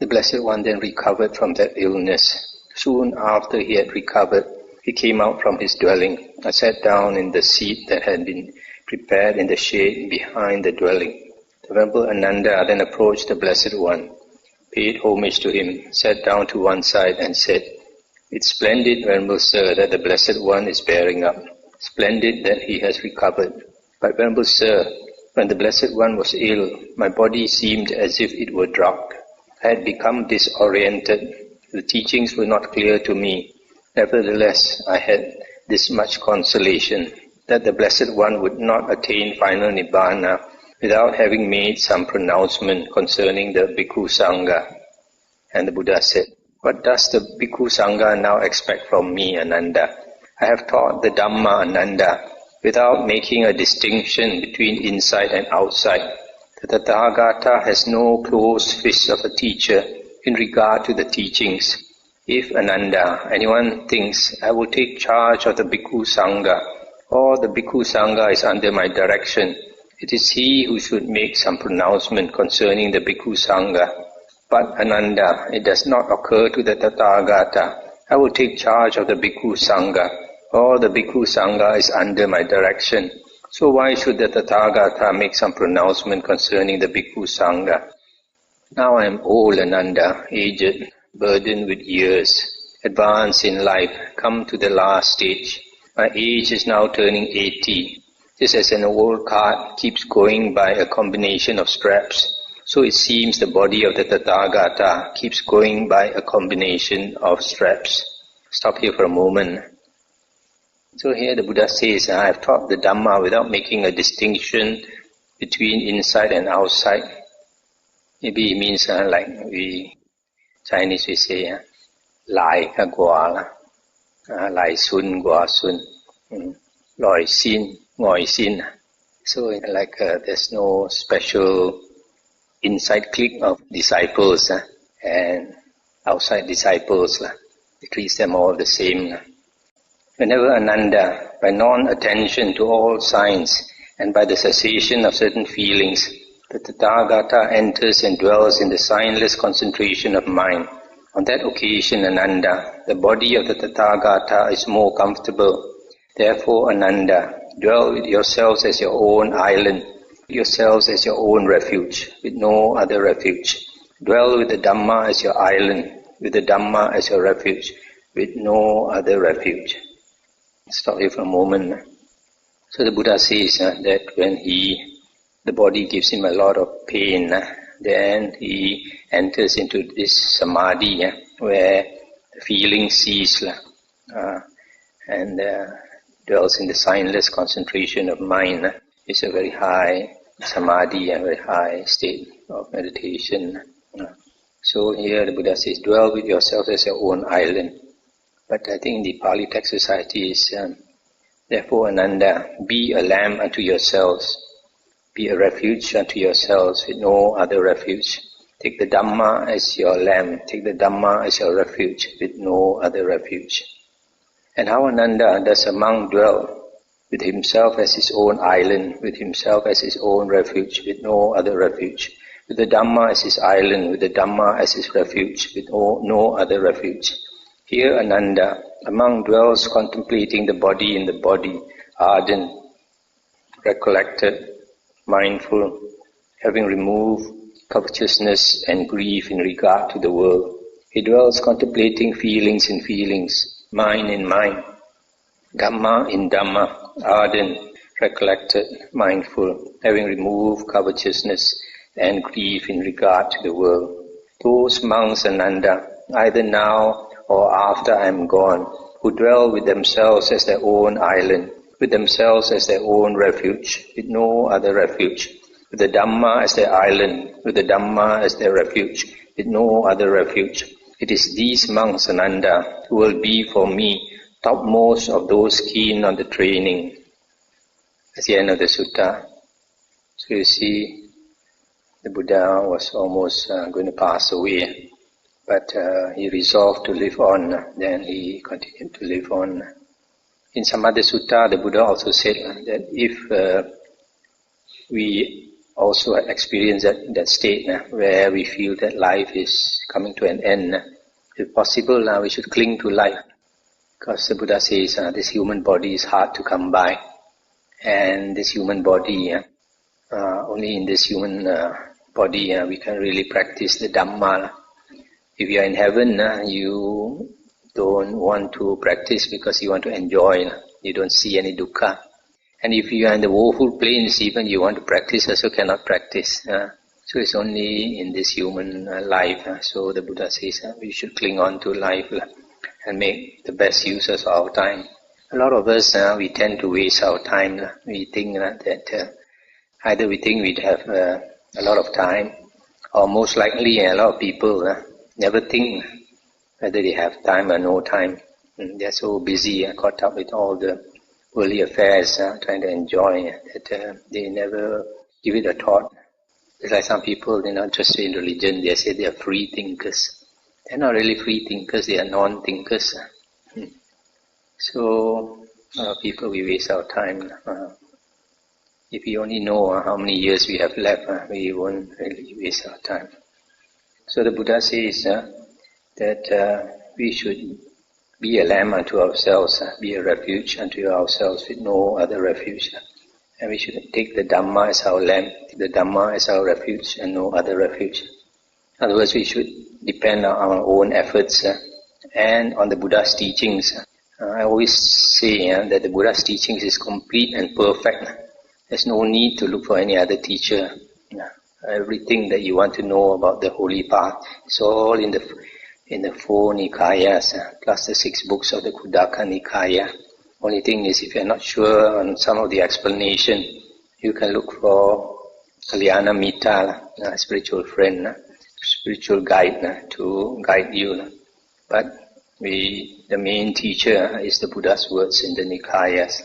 The Blessed One then recovered from that illness. Soon after he had recovered, he came out from his dwelling and sat down in the seat that had been prepared in the shade behind the dwelling. The Venerable Ananda then approached the Blessed One, paid homage to him, sat down to one side and said, "It's splendid, Venerable Sir, that the Blessed One is bearing up. Splendid that he has recovered. But Venerable Sir, when the Blessed One was ill, my body seemed as if it were drugged. I had become disoriented. The teachings were not clear to me. Nevertheless, I had this much consolation, that the Blessed One would not attain final Nibbana without having made some pronouncement concerning the Bhikkhu Sangha." And the Buddha said, "What does the Bhikkhu Sangha now expect from me, Ananda? I have taught the Dhamma, Ananda, without making a distinction between inside and outside. The Tathagata has no close fist of a teacher in regard to the teachings. If, Ananda, anyone thinks I will take charge of the Bhikkhu Sangha, or the Bhikkhu Sangha is under my direction, it is he who should make some pronouncement concerning the Bhikkhu Sangha. But, Ananda, it does not occur to the Tathagata, I will take charge of the Bhikkhu Sangha, or the Bhikkhu Sangha is under my direction. So why should the Tathagata make some pronouncement concerning the Bhikkhu Sangha? Now I am old, Ananda, aged, burdened with years, advanced in life, come to the last stage. My age is now turning 80. Just as an old cart keeps going by a combination of straps, so it seems the body of the Tathagata keeps going by a combination of straps." Stop here for a moment. So here the Buddha says, I have taught the Dhamma without making a distinction between inside and outside. Maybe it means like we Chinese we say, Lai ka gua la, Lai sun gua sun, Loi sin, Ngoi sin. So like there's no special inside clique of disciples and outside disciples. He treats them all the same. Whenever Ananda, by non-attention to all signs and by the cessation of certain feelings, the Tathagata enters and dwells in the signless concentration of mind, on that occasion, Ananda, the body of the Tathagata is more comfortable. Therefore, Ananda, dwell with yourselves as your own island, yourselves as your own refuge, with no other refuge. Dwell with the Dhamma as your island, with the Dhamma as your refuge, with no other refuge. Stop here for a moment. So the Buddha says that when the body gives him a lot of pain, then he enters into this samadhi where the feelings cease and dwells in the signless concentration of mind. It's a very high samadhi, a very high state of meditation. So here the Buddha says, dwell with yourself as your own island. But I think the Pali text society is, therefore Ananda, be a lamb unto yourselves, be a refuge unto yourselves with no other refuge. Take the Dhamma as your lamb, take the Dhamma as your refuge with no other refuge. And how Ananda does a monk dwell with himself as his own island, with himself as his own refuge, with no other refuge, with the Dhamma as his island, with the Dhamma as his refuge, with no other refuge. Here Ananda, a monk dwells contemplating the body in the body, ardent, recollected, mindful, having removed covetousness and grief in regard to the world. He dwells contemplating feelings in feelings, mind in mind, Dhamma in Dhamma, ardent, recollected, mindful, having removed covetousness and grief in regard to the world. Those monks, Ananda, either now or after I am gone, who dwell with themselves as their own island, with themselves as their own refuge, with no other refuge, with the Dhamma as their island, with the Dhamma as their refuge, with no other refuge. It is these monks, Ananda, who will be for me topmost of those keen on the training. That's the end of the sutta. So you see, the Buddha was almost going to pass away. But he resolved to live on, then he continued to live on. In some other sutta, the Buddha also said that if we also experience that state where we feel that life is coming to an end. If possible, we should cling to life. Because the Buddha says this human body is hard to come by. And this human body, only in this human body we can really practice the Dhamma. If you are in heaven, you don't want to practice because you want to enjoy. You don't see any dukkha. And if you are in the woeful planes, even you want to practice, also cannot practice. So it's only in this human life. So the Buddha says we should cling on to life and make the best use of our time. A lot of us, we tend to waste our time. We think that either we think we'd have a lot of time, or most likely a lot of people never think whether they have time or no time. They're so busy, caught up with all the worldly affairs, trying to enjoy, that they never give it a thought. It's like some people, they're not just in religion, they say they are free thinkers. They're not really free thinkers, they are non-thinkers. So, people, we waste our time. If we only know how many years we have left, we won't really waste our time. So the Buddha says that we should be a lamb unto ourselves, be a refuge unto ourselves with no other refuge. And we should take the Dhamma as our lamb, the Dhamma as our refuge and no other refuge. In other words, we should depend on our own efforts and on the Buddha's teachings. I always say that the Buddha's teachings is complete and perfect. There's no need to look for any other teacher. Everything that you want to know about the holy path is all in the 4 Nikayas, plus the 6 books of the Khuddaka Nikaya. Only thing is, if you're not sure on some of the explanation, you can look for Kalyana Mita, a spiritual friend, spiritual guide to guide you. But the main teacher is the Buddha's words in the Nikayas.